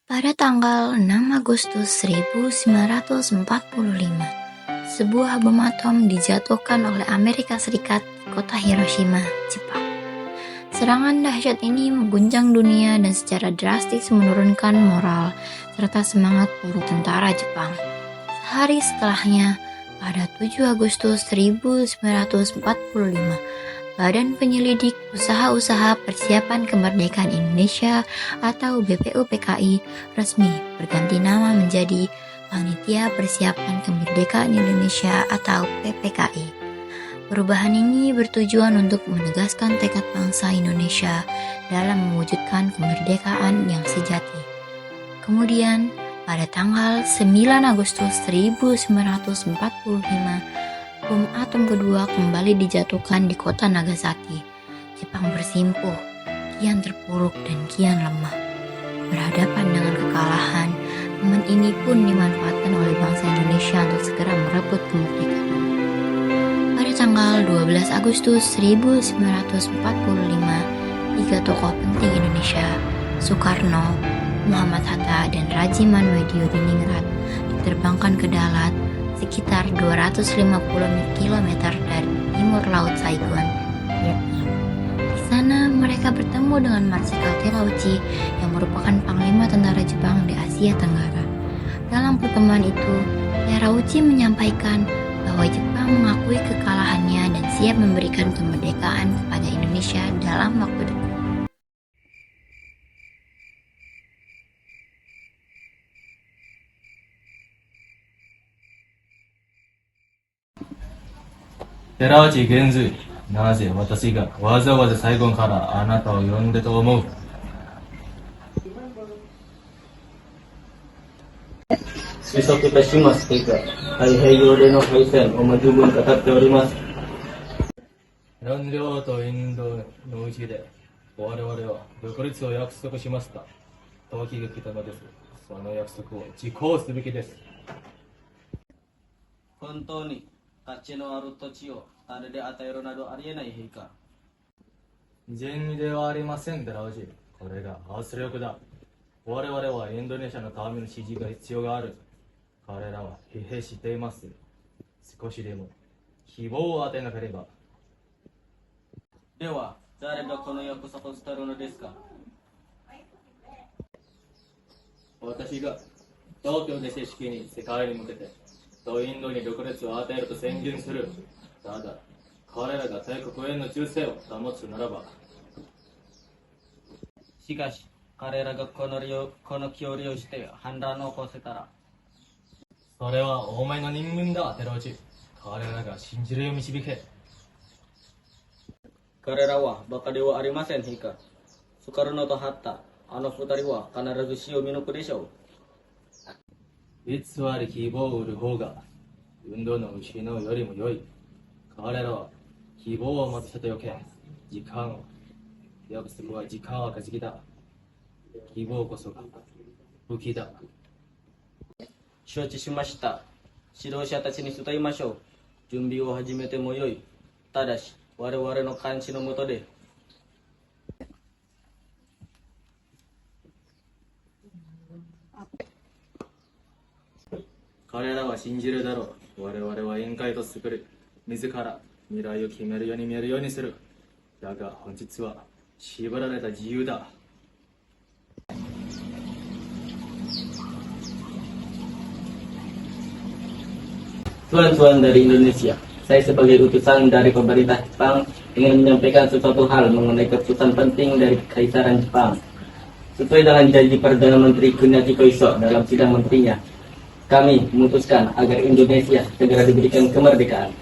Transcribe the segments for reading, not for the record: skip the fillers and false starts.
Pada tanggal 6 Agustus 1945, sebuah bom atom dijatuhkan oleh Amerika Serikat di kota Hiroshima, Jepang. Serangan dahsyat ini mengguncang dunia dan secara drastis menurunkan moral serta semangat para tentara Jepang. Sehari setelahnya, pada 7 Agustus 1945, Badan Penyelidik Usaha-Usaha Persiapan Kemerdekaan Indonesia atau BPUPKI resmi berganti nama menjadi Panitia Persiapan Kemerdekaan Indonesia atau PPKI. Perubahan ini bertujuan untuk menegaskan tekad bangsa Indonesia dalam mewujudkan kemerdekaan yang sejati. Kemudian, pada tanggal 9 Agustus 1945, bom atom kedua kembali dijatuhkan di kota Nagasaki. Jepang bersimpuh, kian terpuruk dan kian lemah. Berhadapan dengan kekalahan, momen ini pun dimanfaatkan oleh bangsa Indonesia untuk segera merebut kemerdekaan. Pada tanggal 12 Agustus 1945, tiga tokoh penting Indonesia, Soekarno, Muhammad Hatta, dan Raji Manwedio-Diningrat diterbangkan ke Dalat sekitar 250 km dari timur Laut Saigon, Vietnam. Di sana mereka bertemu dengan Marsikal Terauchi yang merupakan panglima tentara Jepang di Asia Tenggara. Dalam pertemuan itu, Terauchi menyampaikan bahwa Jepang mengakui kekalahannya dan siap memberikan kemerdekaan kepada Indonesia dalam waktu dekat. Terauchi Genzui、なぜ私がわざわざサイゴンからあなたを呼んでと思う？推測いたしますが、太平洋での敗戦を十分語っております。南領とインドのうちで我々は独立を約束しました。時が来たのです。その約束を実行すべきです。本当に価値のある土地を種で与えるなどありえない陛下。善意ではありません、寺内。これが圧力だ。我々はインドネシアの民の支持が必要がある。彼らは疲弊しています。少しでも希望を与えなければ。では、誰がこの約束を伝えるのですか？私が東京で正式に世界に向けて東インドに独立を与えると宣言する。ただ、彼らが帝国への忠誠を保つならば。しかし、彼らがこの気を利用して反乱を起こせたら。それはお前の任務だ、寺内。彼らが信じるよう導け。彼らはバカではありません、陛下。スカルノとハッタ、あの二人は必ず死を見抜くでしょう。偽り希望を売る方が運動の失うよりも良い。彼らは希望を待たせておけ。時間を。約束は時間は稼ぎだ。希望こそが武器だ。承知しました。指導者たちに伝えましょう。準備を始めてもよい。ただし、我々の監視の下で。彼らは信じるだろう。我々は委員会と作る。自ら未来を決めるように見えるようにする。だが本日は縛られた自由だ。Tuan-tuan dari Indonesia, saya sebagai utusan dari pemerintah Jepang ingin menyampaikan sesuatu hal mengenai keputusan penting dari Kaisaran Jepang. Sesuai dengan janji Perdana Menteri Kuniaki Koiso dalam sidang menterinya, kami memutuskan agar Indonesia segera diberikan kemerdekaan.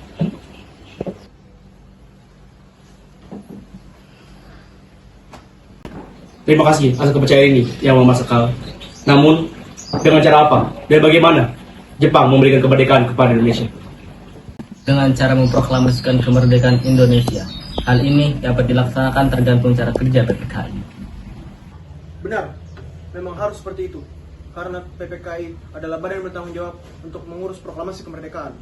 Terima kasih atas kepercayaan ini, Yang Maha Sekal. Namun, dengan cara apa dan bagaimana Jepang memberikan kemerdekaan kepada Indonesia? Dengan cara memproklamasikan kemerdekaan Indonesia. Hal ini dapat dilaksanakan tergantung cara kerja PPKI. Benar, memang harus seperti itu. Karena PPKI adalah badan yang bertanggung jawab untuk mengurus proklamasi kemerdekaan.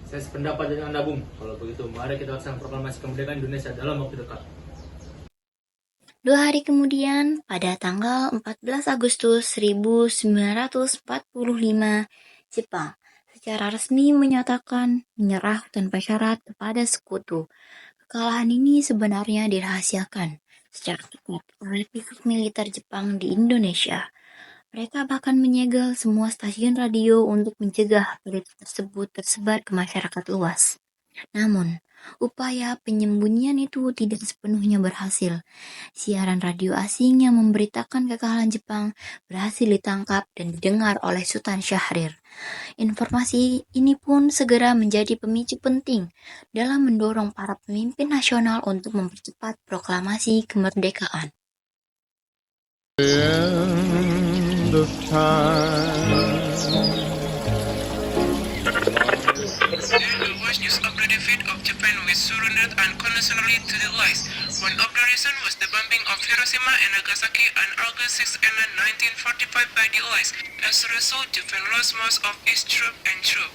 Saya sependapat dengan Anda, Bung. Kalau begitu, mari kita laksanakan proklamasi kemerdekaan Indonesia dalam waktu dekat. 2 hari kemudian, pada tanggal 14 Agustus 1945, Jepang secara resmi menyatakan menyerah tanpa syarat kepada sekutu. Kekalahan ini sebenarnya dirahasiakan secara ketat oleh pihak militer Jepang di Indonesia. Mereka bahkan menyegel semua stasiun radio untuk mencegah berita tersebut tersebar ke masyarakat luas. Namun, upaya penyembunyian itu tidak sepenuhnya berhasil. Siaran radio asing yang memberitakan kekalahan Jepang berhasil ditangkap dan didengar oleh Sultan Syahrir. Informasi ini pun segera menjadi pemicu penting dalam mendorong para pemimpin nasional untuk mempercepat proklamasi kemerdekaan. The worst news of the defeat of Japan was surrendered unconditionally to the Allies. One of the reasons was the bombing of Hiroshima and Nagasaki on August 6 and 1945 by the Allies. As a result, Japan lost most of its troops and troops.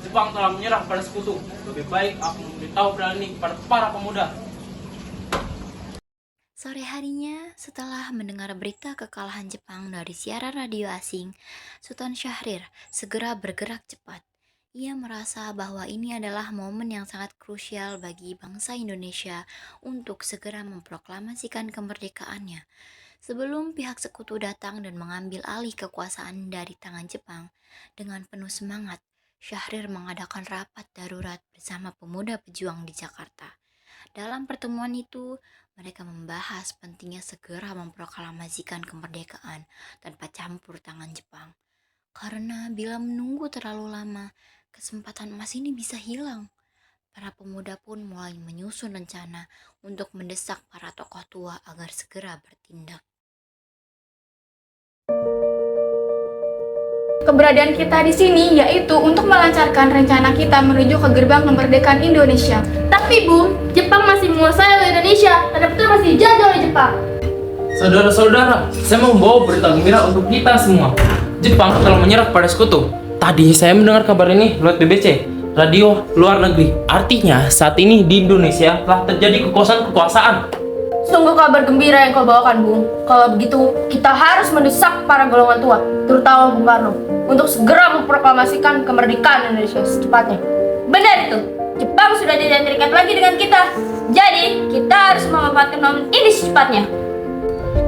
Jepang telah menyerah pada sekutu. Lebih baik aku memberitahu berani kepada para pemuda. Sore harinya, setelah mendengar berita kekalahan Jepang dari siaran radio asing, Sultan Syahrir segera bergerak cepat. Ia merasa bahwa ini adalah momen yang sangat krusial bagi bangsa Indonesia untuk segera memproklamasikan kemerdekaannya. Sebelum pihak sekutu datang dan mengambil alih kekuasaan dari tangan Jepang, dengan penuh semangat, Syahrir mengadakan rapat darurat bersama pemuda pejuang di Jakarta. Dalam pertemuan itu, mereka membahas pentingnya segera memproklamasikan kemerdekaan tanpa campur tangan Jepang. Karena bila menunggu terlalu lama, kesempatan emas ini bisa hilang. Para pemuda pun mulai menyusun rencana untuk mendesak para tokoh tua agar segera bertindak. Keberadaan kita di sini yaitu untuk melancarkan rencana kita menuju ke gerbang kemerdekaan Indonesia. Tapi Bu, Jepang masih menguasai Indonesia, tanda petik masih dijajah oleh Jepang. Saudara-saudara, saya mau membawa berita gembira untuk kita semua. Jepang telah menyerah pada sekutu. Tadi saya mendengar kabar ini lewat BBC, radio luar negeri. Artinya saat ini di Indonesia telah terjadi kekuasaan. Sungguh kabar gembira yang kau bawakan, Bung. Kalau begitu, kita harus mendesak para golongan tua, terutama Bung Karno, untuk segera memproklamasikan kemerdekaan Indonesia secepatnya. Benar itu, Jepang sudah tidak terikat lagi dengan kita. Jadi, kita harus memanfaatkan momen ini secepatnya.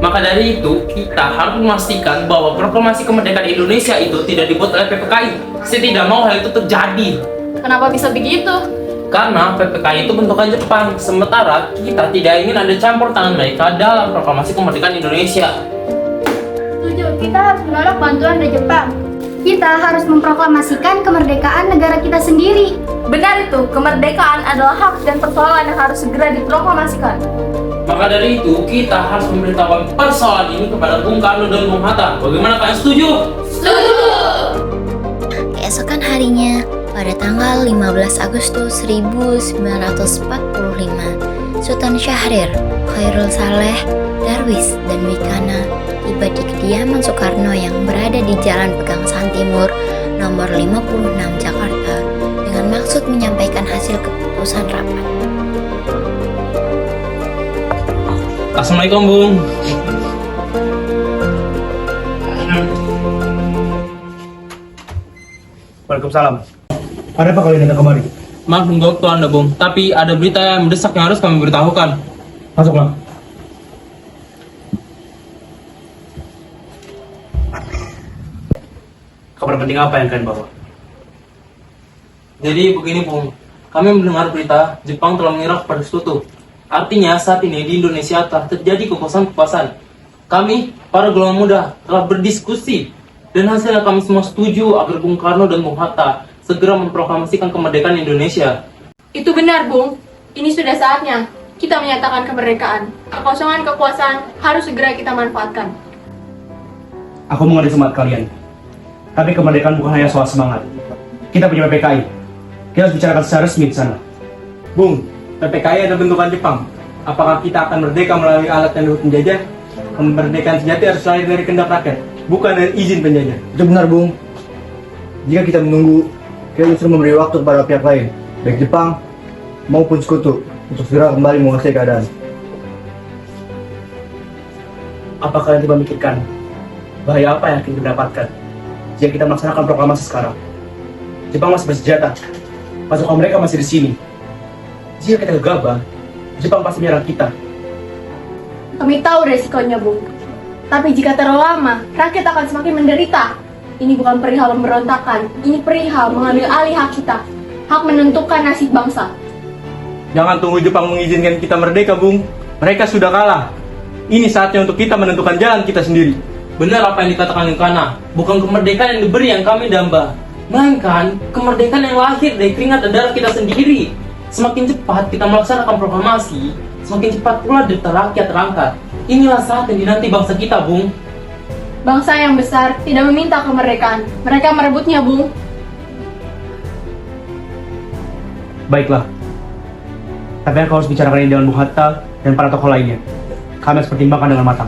Maka dari itu, kita harus memastikan bahwa proklamasi kemerdekaan Indonesia itu tidak dibuat oleh PPKI. Saya tidak mau hal itu terjadi. Kenapa bisa begitu? Karena PPKI itu bentukan Jepang, sementara kita tidak ingin ada campur tangan mereka dalam proklamasi kemerdekaan Indonesia. Setuju, kita harus menolak bantuan dari Jepang. Kita harus memproklamasikan kemerdekaan negara kita sendiri. Benar itu, kemerdekaan adalah hak dan persoalan yang harus segera diproklamasikan. Maka dari itu, kita harus memberitahukan persoalan ini kepada Bung Karno dan Bung Hatta. Bagaimana kalian setuju? Setuju! Keesokan harinya, pada tanggal 15 Agustus 1945, Sultan Syahrir, Khairul Saleh, Darwis, dan Wikana tiba di kediaman Soekarno yang berada di Jalan Pegangsaan Timur, nomor 56 Jakarta, dengan maksud menyampaikan hasil keputusan rapat. Assalamualaikum, Bung. Waalaikumsalam. Ada apa kalian datang kemari? Maaf mengganggu waktu Anda, Bung. Tapi ada berita yang mendesak yang harus kami beritahukan. Masuklah. Kabar penting apa yang kalian bawa? Jadi begini, Bung. Kami mendengar berita Jepang telah menyerah pada sekutu. Artinya saat ini di Indonesia telah terjadi kekuasaan. Kami, para golongan muda, telah berdiskusi dan hasilnya kami semua setuju agar Bung Karno dan Bung Hatta segera memproklamasikan kemerdekaan Indonesia. Itu benar, Bung. Ini sudah saatnya kita menyatakan kemerdekaan. Kekosongan kekuasaan harus segera kita manfaatkan. Aku mengerti semangat kalian. Tapi kemerdekaan bukan hanya soal semangat. Kita punya PPKI. Kita harus bicarakan secara resmi di sana. Bung, PPKI adalah bentukan Jepang. Apakah kita akan merdeka melalui alat yang disebut penjajah? Kemerdekaan sejati harus lahir dari kehendak rakyat, bukan dari izin penjajah. Itu benar, Bung. Jika kita menunggu, kita justru memberi waktu kepada pihak lain, baik Jepang maupun sekutu, untuk segera kembali menguasai keadaan. Apa kalian tidak memikirkan bahaya apa yang akan kita dapatkan jika kita melaksanakan proklamasi sekarang? Jepang masih bersenjata, pasukan mereka masih di sini. Jika kita gegabah, Jepang pasti menyerang kita. Kami tahu resikonya, Bung. Tapi jika terlalu lama, rakyat akan semakin menderita. Ini bukan perihal pemberontakan, ini perihal mengambil alih hak kita. Hak menentukan nasib bangsa. Jangan tunggu Jepang mengizinkan kita merdeka, Bung. Mereka sudah kalah. Ini saatnya untuk kita menentukan jalan kita sendiri. Benar apa yang dikatakan Yunkana, bukan kemerdekaan yang diberi yang kami damba, melainkan kemerdekaan yang lahir dari keringat dan darah kita sendiri. Semakin cepat kita melaksanakan proklamasi, semakin cepat pula derita rakyat terangkat. Inilah saat yang dinanti bangsa kita, Bung. Bangsa yang besar tidak meminta kemerdekaan. Mereka merebutnya, Bung. Baiklah. Tapi aku harus bicarakan ini dengan Bung Hatta dan para tokoh lainnya. Kami harus pertimbangkan dengan matang.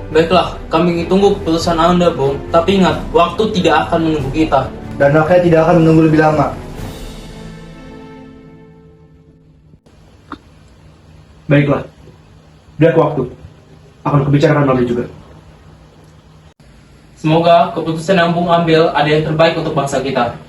Baiklah, kami ingin tunggu keputusan Anda, Bung. Tapi ingat, waktu tidak akan menunggu kita. Dan rakyat tidak akan menunggu lebih lama. Baiklah. Beri aku waktu. Akan kubicarakan malam juga. Semoga keputusan yang Bung ambil ada yang terbaik untuk bangsa kita.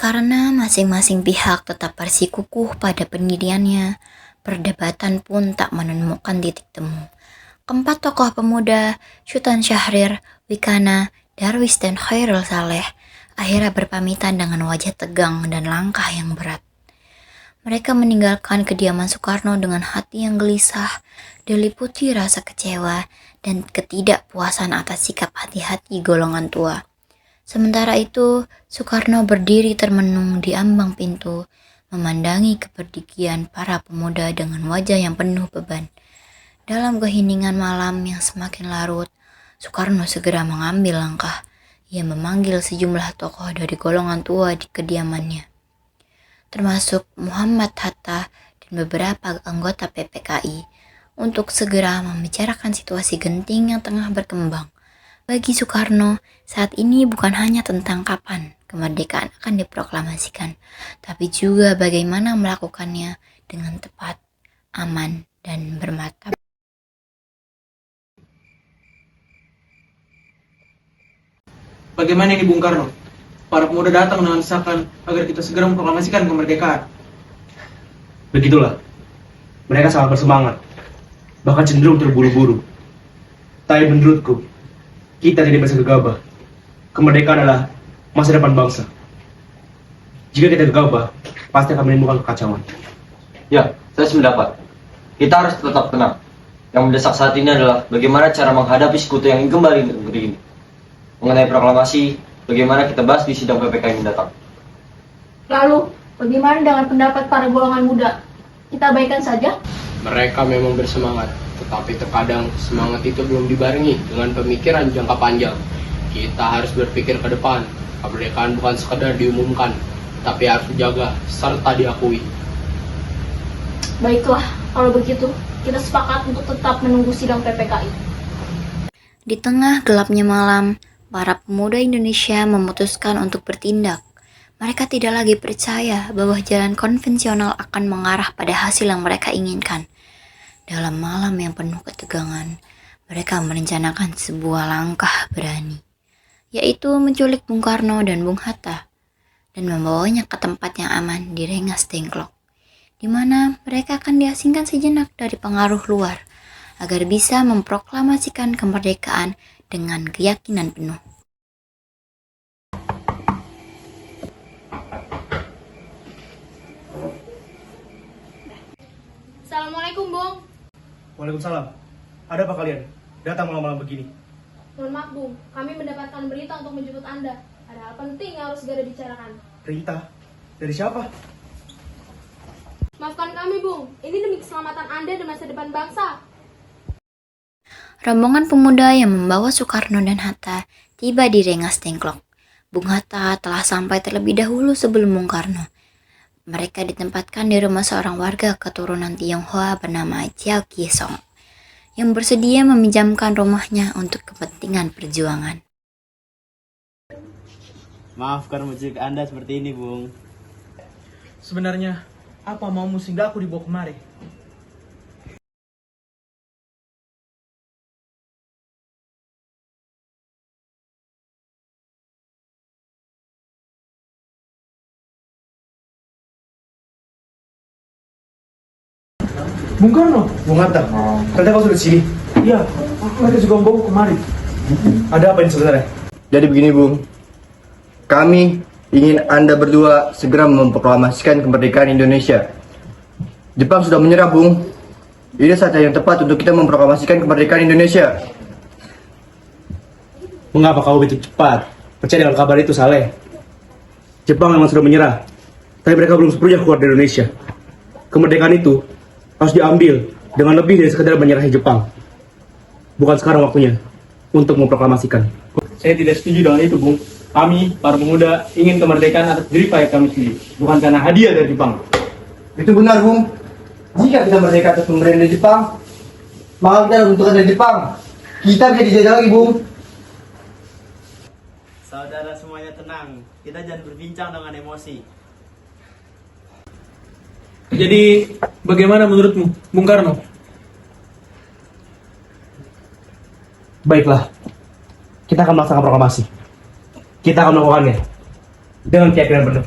Karena masing-masing pihak tetap bersikukuh pada pendiriannya, perdebatan pun tak menemukan titik temu. Keempat tokoh pemuda, Sultan Syahrir, Wikana, Darwis, dan Khairul Saleh, akhirnya berpamitan dengan wajah tegang dan langkah yang berat. Mereka meninggalkan kediaman Soekarno dengan hati yang gelisah, diliputi rasa kecewa dan ketidakpuasan atas sikap hati-hati golongan tua. Sementara itu, Soekarno berdiri termenung di ambang pintu, memandangi kepergian para pemuda dengan wajah yang penuh beban. Dalam keheningan malam yang semakin larut, Soekarno segera mengambil langkah. Ia memanggil sejumlah tokoh dari golongan tua di kediamannya, termasuk Muhammad Hatta dan beberapa anggota PPKI, untuk segera membicarakan situasi genting yang tengah berkembang. Bagi Soekarno, saat ini bukan hanya tentang kapan kemerdekaan akan diproklamasikan, tapi juga bagaimana melakukannya dengan tepat, aman, dan bermartabat. Bagaimana ini, Bung Karno? Para pemuda datang dengan desakan agar kita segera memproklamasikan kemerdekaan. Begitulah. Mereka sangat bersemangat, bahkan cenderung terburu-buru. Tapi menurutku, kita tidak bisa gegabah. Kemerdekaan adalah masa depan bangsa. Jika kita gegabah, pasti akan menimbulkan kekacauan. Ya, saya sependapat. Kita harus tetap tenang. Yang mendesak saat ini adalah bagaimana cara menghadapi sekutu yang ingin kembali ke negeri ini. Mengenai proklamasi, bagaimana kita bahas di sidang PPK mendatang. Lalu, bagaimana dengan pendapat para golongan muda? Kita abaikan saja? Mereka memang bersemangat, tetapi terkadang semangat itu belum dibarengi dengan pemikiran jangka panjang. Kita harus berpikir ke depan. Kemerdekaan bukan sekedar diumumkan, tapi harus dijaga serta diakui. Baiklah, kalau begitu, kita sepakat untuk tetap menunggu sidang PPKI. Di tengah gelapnya malam, para pemuda Indonesia memutuskan untuk bertindak. Mereka tidak lagi percaya bahwa jalan konvensional akan mengarah pada hasil yang mereka inginkan. Dalam malam yang penuh ketegangan, mereka merencanakan sebuah langkah berani, yaitu menculik Bung Karno dan Bung Hatta, dan membawanya ke tempat yang aman di Rengas Dengklok, di mana mereka akan diasingkan sejenak dari pengaruh luar, agar bisa memproklamasikan kemerdekaan dengan keyakinan penuh. Assalamualaikum, Bung. Waalaikumsalam. Ada apa kalian? Datang malam-malam begini. Mohon maaf, Bung. Kami mendapatkan berita untuk menjemput Anda. Ada hal penting yang harus segera dibicarakan. Perintah? Dari siapa? Maafkan kami, Bung. Ini demi keselamatan Anda dan masa depan bangsa. Rombongan pemuda yang membawa Soekarno dan Hatta tiba di Rengas Dengklok. Bung Hatta telah sampai terlebih dahulu sebelum Bung Karno. Mereka ditempatkan di rumah seorang warga keturunan Tionghoa bernama Chiao Kiesong, yang bersedia meminjamkan rumahnya untuk kepentingan perjuangan. Maaf karena menculik Anda seperti ini, Bung. Sebenarnya, apa maumu sehingga aku dibawa kemari? Bung Karno. Bung Hatta, ternyata kau sudah di sini. Iya, mereka juga membawa kemari. Ada apa ini sebenarnya? Jadi begini Bung, kami ingin Anda berdua segera memproklamasikan kemerdekaan Indonesia. Jepang sudah menyerah Bung. Ini saat yang tepat untuk kita memproklamasikan kemerdekaan Indonesia. Mengapa kau begitu cepat? Percaya dengan kabar itu, Saleh. Jepang memang sudah menyerah, tapi mereka belum sepenuhnya keluar dari Indonesia. Kemerdekaan itu harus diambil dengan lebih dari sekedar menyerahi Jepang. Bukan sekarang waktunya untuk memproklamasikan. Saya tidak setuju dengan itu, Bung. Kami, para pemuda, ingin kemerdekaan atas diri payah kami sendiri, bukan karena hadiah dari Jepang. Itu benar Bung. Jika kita merdeka atas pemberian dari Jepang, maka kita harus menentukan dari Jepang. Kita bisa dijajah lagi Bung. Saudara semuanya tenang, kita jangan berbincang dengan emosi. Jadi, bagaimana menurutmu, Bung Karno? Baiklah, kita akan melaksanakan proklamasi. Kita akan melakukannya dengan keyakinan penuh.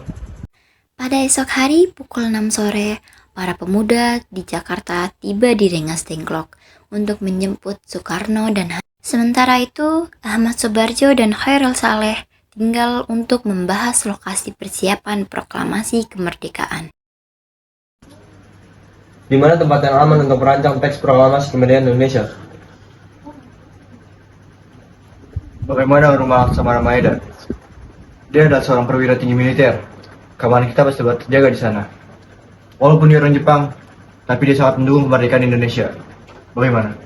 Pada esok hari pukul 6 sore, para pemuda di Jakarta tiba di Rengas Dengklok untuk menjemput Soekarno dan sementara itu, Ahmad Soebarjo dan Khairul Saleh tinggal untuk membahas lokasi persiapan proklamasi kemerdekaan. Di mana tempat yang aman untuk merancang teks proklamasi kemerdekaan Indonesia? Bagaimana rumah Laksamana Maeda? Dia adalah seorang perwira tinggi militer. Keamanan kita pasti terjaga di sana. Walaupun dia orang Jepang, tapi dia sangat mendukung kemerdekaan Indonesia. Bagaimana?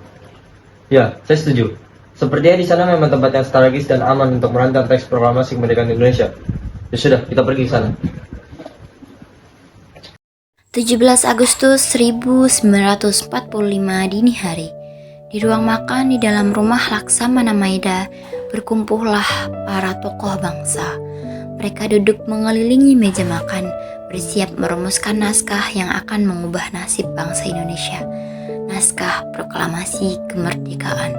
Ya, saya setuju. Sepertinya di sana memang tempat yang strategis dan aman untuk merancang teks proklamasi kemerdekaan Indonesia. Ya sudah, kita pergi ke sana. 17 Agustus 1945 dini hari, di ruang makan di dalam rumah Laksamana Maeda berkumpullah para tokoh bangsa. Mereka duduk mengelilingi meja makan, bersiap merumuskan naskah yang akan mengubah nasib bangsa Indonesia. Naskah proklamasi kemerdekaan.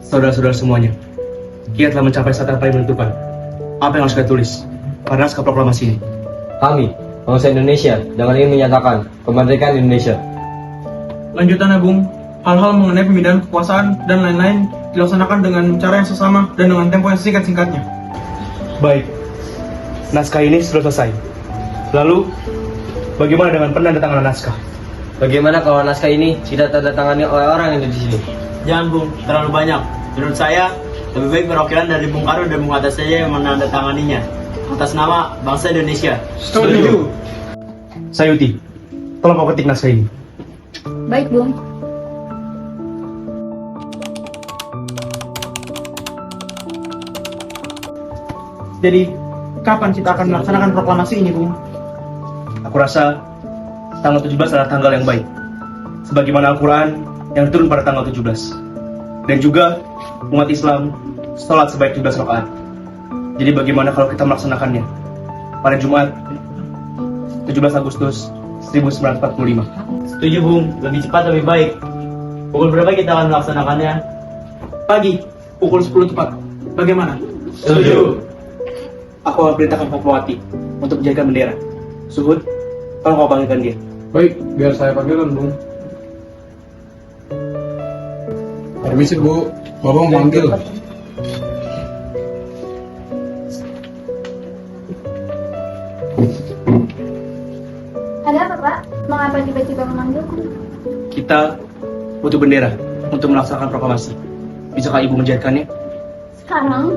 Saudara-saudara semuanya, kita telah mencapai saat yang paling menentukan. Apa yang harus kita tulis pada naskah proklamasi ini? Kami, bangsa Indonesia, dengan ingin menyatakan kemerdekaan Indonesia. Lanjutannya, Bung, hal-hal mengenai pemindahan kekuasaan dan lain-lain dilaksanakan dengan cara yang sesama dan dengan tempo yang singkat-singkatnya. Baik, naskah ini sudah selesai. Lalu, bagaimana dengan penandatanganan naskah? Bagaimana kalau naskah ini tidak tertangani oleh orang yang ada di sini? Jangan Bung, terlalu banyak. Menurut saya, lebih baik perwakilan dari Bung Karno dan Bung Hatta saja yang menandatanganinya atas nama bangsa Indonesia. Setuju. Sayuti, tolong kau ketik naskah ini. Baik, Bung. Jadi, kapan kita akan melaksanakan proklamasi ini, Bung? Aku rasa tanggal 17 adalah tanggal yang baik. Sebagaimana Al-Quran yang turun pada tanggal 17. Dan juga umat Islam sholat sebaik 17 rakaat. Jadi bagaimana kalau kita melaksanakannya pada Jumat 17 Agustus 1945? Setuju Bung, lebih cepat lebih baik. Pukul berapa kita akan melaksanakannya? Pagi, pukul 10 tepat. Bagaimana? Setuju. Aku akan perintahkan Fatmawati untuk menjaga bendera. Suhud, tolong kau panggilkan dia. Baik, biar saya panggilkan, Bung. Permisi, Bu. Bapak mau manggil. Ada apa, Pak? Mengapa tiba-tiba memanggilku? Kita butuh bendera untuk melaksanakan proklamasi. Bisakah Ibu menjadikannya? Sekarang?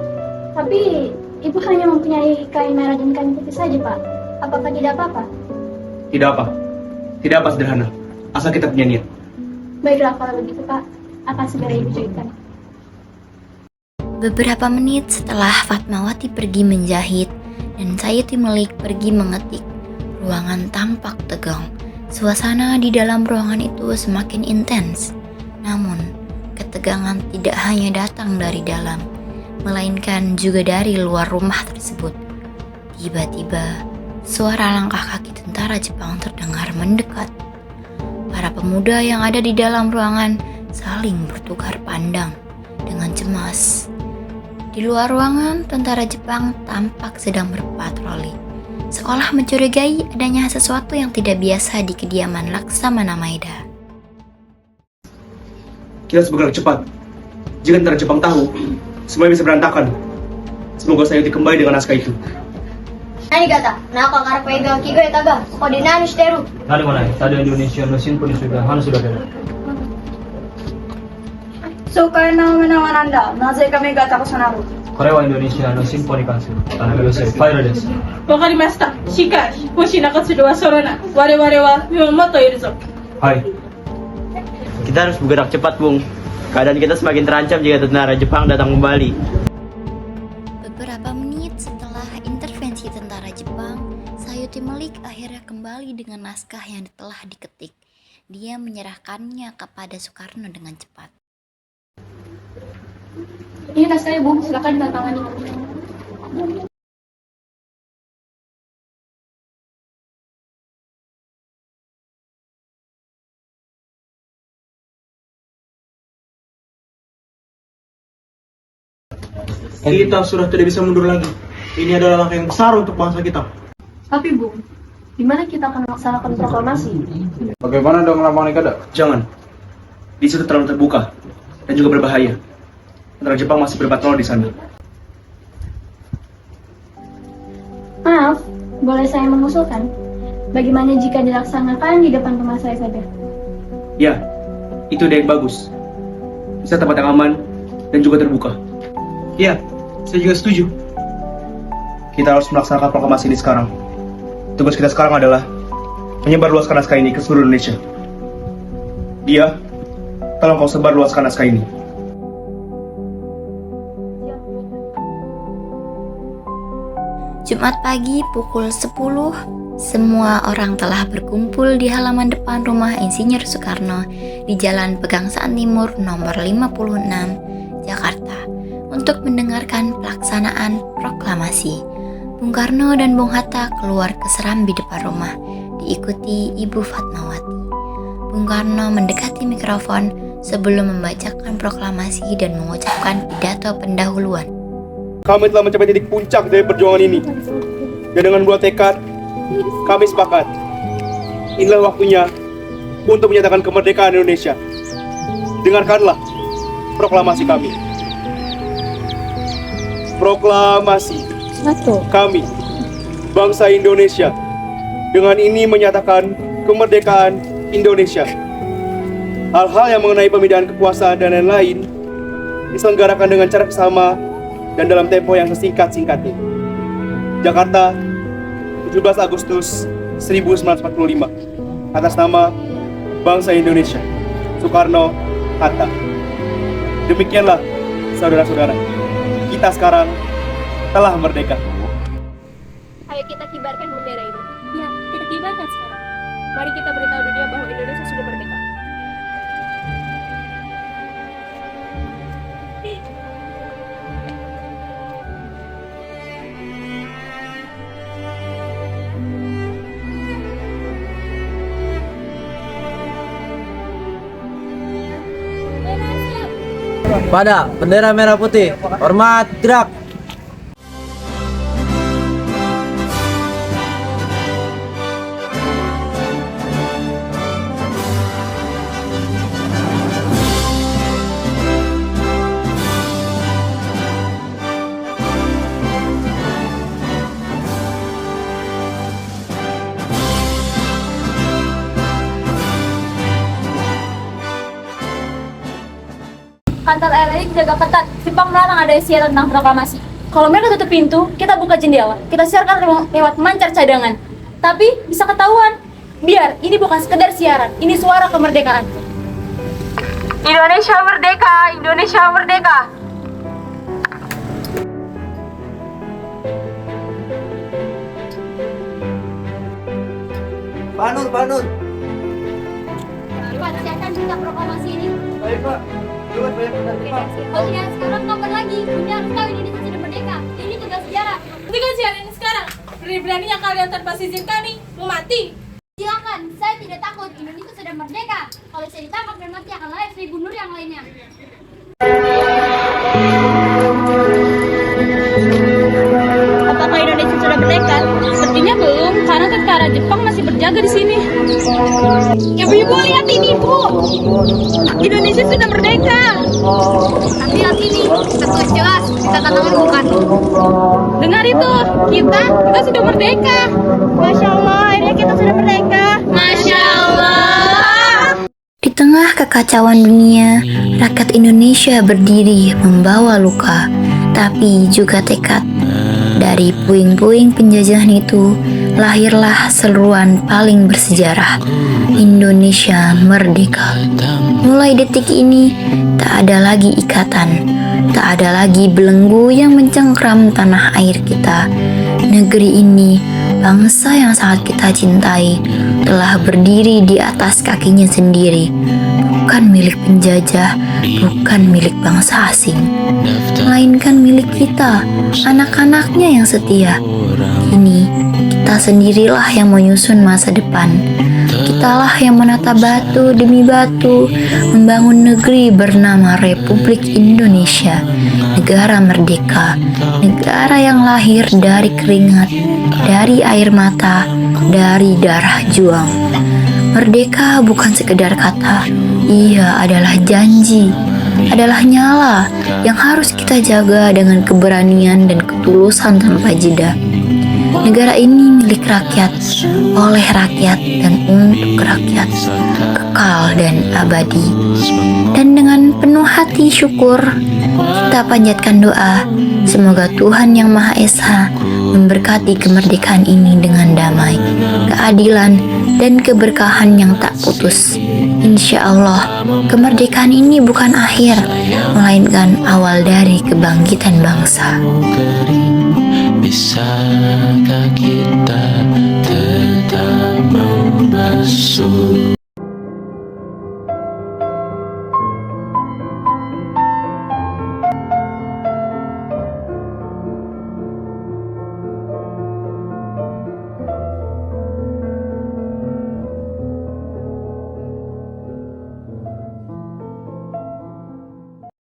Tapi Ibu hanya mempunyai kain merah dan kain putih saja, Pak. Apakah tidak apa-apa? Tidak apa. Tidak apa sederhana. Asal kita punya niat. Baiklah kalau begitu, Pak. Akan segera Ibu jahitkan. Beberapa menit setelah Fatmawati pergi menjahit dan Sayuti Melik pergi mengetik, ruangan tampak tegang. Suasana di dalam ruangan itu semakin intens. Namun, ketegangan tidak hanya datang dari dalam, melainkan juga dari luar rumah tersebut. Tiba-tiba, suara langkah kaki tentara Jepang terdengar mendekat. Para pemuda yang ada di dalam ruangan saling bertukar pandang dengan cemas. Di luar ruangan, tentara Jepang tampak sedang berpatroli, seolah mencurigai adanya sesuatu yang tidak biasa di kediaman Laksamana Maeda. Kita harus bergerak cepat. Jika tentara Jepang tahu, semuanya bisa berantakan. Semoga Sayuti kembali dengan naskah itu. 何方中から声が聞こえたが、そこで何してる？何もない。サディオ・インドネシアのシンポニー集団話すだけだ。そうかいなおめななんだ。なぜか目が高さなる。彼はインドネシアのシンポに関する要請、ファイルです。わかりました。しかし、もし中津はそろな、我々は見守っているぞ。はい。Kita harus bergerak cepat, Bung. Keadaan kita semakin terancam jika tentara Jepang datang kembali. Beberapa menit setelah intervensi tentara Jepang, Sayuti Melik akhirnya kembali dengan naskah yang telah diketik. Dia menyerahkannya kepada Soekarno dengan cepat. Ini naskahnya, Bu. Silakan ditandatangani. Kita sudah tidak bisa mundur lagi. Ini adalah langkah yang besar untuk bangsa kita. Tapi, Bu, di mana kita akan melaksanakan proklamasi? Bagaimana dong lapangan kada? Jangan. Di situ terlalu terbuka dan juga berbahaya. Tentara Jepang masih berpatroli di sana. Maaf, boleh saya mengusulkan? Bagaimana jika dilaksanakan di depan rumah saya saja? Ya, itu ide yang bagus. Bisa tempat yang aman dan juga terbuka. Ya, saya juga setuju. Kita harus melaksanakan proklamasi ini sekarang. Tugas kita sekarang adalah menyebarluaskan naskah ini ke seluruh Indonesia. Dia, tolong kau sebarluaskan naskah ini. Jumat pagi pukul 10, semua orang telah berkumpul di halaman depan rumah Insinyur Soekarno di Jalan Pegangsaan Timur nomor 56, Jakarta, untuk mendengarkan pelaksanaan proklamasi. Bung Karno dan Bung Hatta keluar ke serambi depan rumah, diikuti Ibu Fatmawati. Bung Karno mendekati mikrofon sebelum membacakan proklamasi dan mengucapkan pidato pendahuluan. Kami telah mencapai titik puncak dari perjuangan ini. Dan dengan buat tekad, kami sepakat. Inilah waktunya untuk menyatakan kemerdekaan Indonesia. Dengarkanlah proklamasi kami. Proklamasi. Kami, bangsa Indonesia, dengan ini menyatakan kemerdekaan Indonesia. Hal-hal yang mengenai pemindahan kekuasaan dan lain-lain diselenggarakan dengan cara bersama dan dalam tempo yang sesingkat-singkatnya. Jakarta, 17 Agustus 1945. Atas nama bangsa Indonesia, Soekarno, Hatta. Demikianlah, saudara-saudara, kita sekarang telah merdeka. Ayo kita kibarkan bendera ini. Ya, kita kibarkan sekarang. Mari kita beritahu dunia bahwa Indonesia sudah merdeka. Pada bendera merah putih, hormat, gerak. Kantor LA dijaga ketat. Jepang melarang ada siaran tentang proklamasi. Kalau mereka tutup pintu, kita buka jendela. Kita siarkan lewat mancar cadangan. Tapi bisa ketahuan. Biar ini bukan sekedar siaran, ini suara kemerdekaan. Indonesia merdeka, Indonesia merdeka. Panur. Pak, siapkan juga proklamasi ini. Baik, Pak. Coba banyak benar, Oh iya, sekarang kapan lagi? Dunia harus tahu Indonesia sudah merdeka. Ini tugas sejarah. Hentikan siaran ini sekarang. Berani-beraninya kalian tanpa izin kami mau mati. Silakan, saya tidak takut. Indonesia sudah merdeka. Kalau saya ditangkap dan mati akan lahir 1000 nur yang lainnya. Apakah Indonesia sudah merdeka? Sepertinya belum, karena tentara Jepang masih berjaga di sini. Ibu-ibu lihat ini, Bu. Indonesia sudah merdeka. Tapi lihat ini, kita tulis jelas, kita tangan bukan. Dengar itu, kita sudah merdeka. Masya Allah, akhirnya kita sudah merdeka. Masya Allah. Di tengah kekacauan dunia, rakyat Indonesia berdiri membawa luka, tapi juga tekad. Dari puing-puing penjajahan itu, lahirlah seruan paling bersejarah, Indonesia merdeka. Mulai detik ini, tak ada lagi ikatan, tak ada lagi belenggu yang mencengkram tanah air kita. Negeri ini, bangsa yang sangat kita cintai, telah berdiri di atas kakinya sendiri, bukan milik penjajah, bukan milik bangsa asing, melainkan milik kita, anak-anaknya yang setia. Kini, kita sendirilah yang menyusun masa depan. Kitalah yang menata batu demi batu, membangun negeri bernama Republik Indonesia, negara merdeka, negara yang lahir dari keringat, dari air mata, dari darah juang. Merdeka bukan sekedar kata, ia adalah janji, adalah nyala yang harus kita jaga dengan keberanian dan ketulusan tanpa jeda. Negara ini milik rakyat, oleh rakyat, dan untuk rakyat, kekal dan abadi. Dan dengan penuh hati syukur, kita panjatkan doa, semoga Tuhan Yang Maha Esa memberkati kemerdekaan ini dengan damai, keadilan, dan keberkahan yang tak putus. Insya Allah, kemerdekaan ini bukan akhir, melainkan awal dari kebangkitan bangsa. Bisakah kita tetap membasuh